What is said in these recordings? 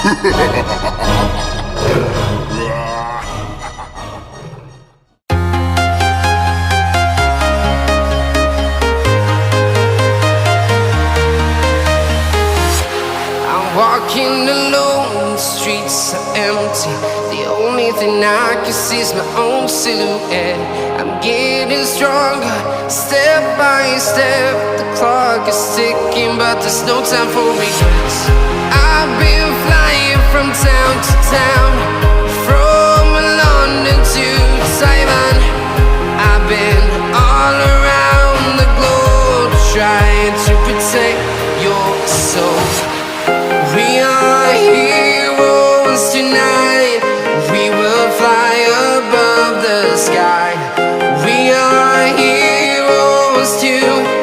Walking alone, the streets are empty. The only thing I can see is my own silhouette. I'm getting stronger, step by step. The clock is ticking, but there's no time for regrets. I've been flying from town to town, from London to Taiwan. I've been all around the globe, trying to protect your soul. We are heroes tonight. We will fly above the sky. We are heroes tonight.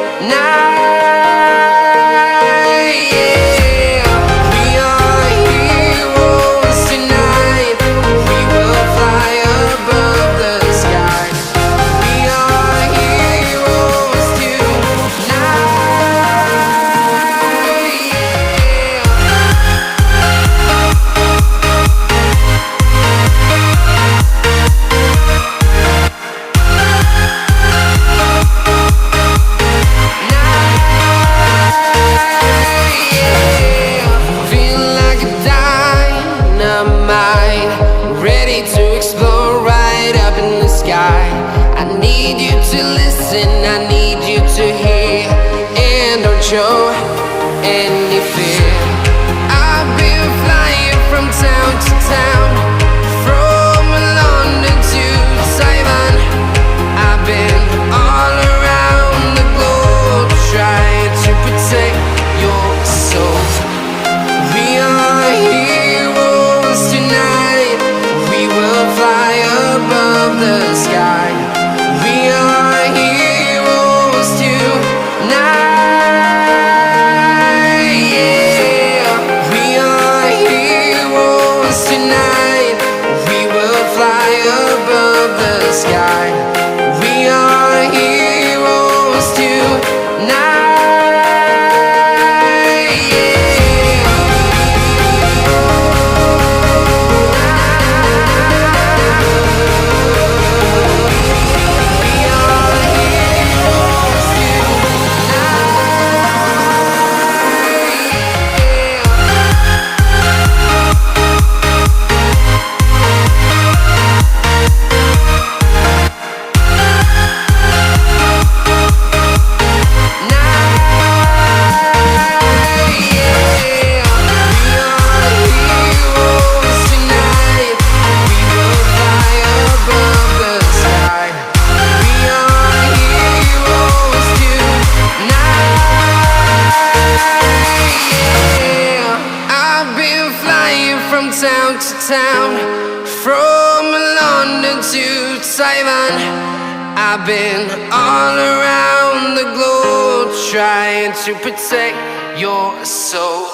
Yeah. We are heroes tonight. We will fly above the sky. We are heroes tonight. I need you to hear and don't show any fear. I've been flying from town to town, from London to Taiwan. I've been all around the globe, trying to protect your soul. We are heroes tonight. We will fly above the sky. We are heroes tonight. Yeah. We are heroes tonight. We will fly above the sky. We are heroes tonight. From town to town, from London to Taiwan. I've been all around the globe, trying to protect your soul.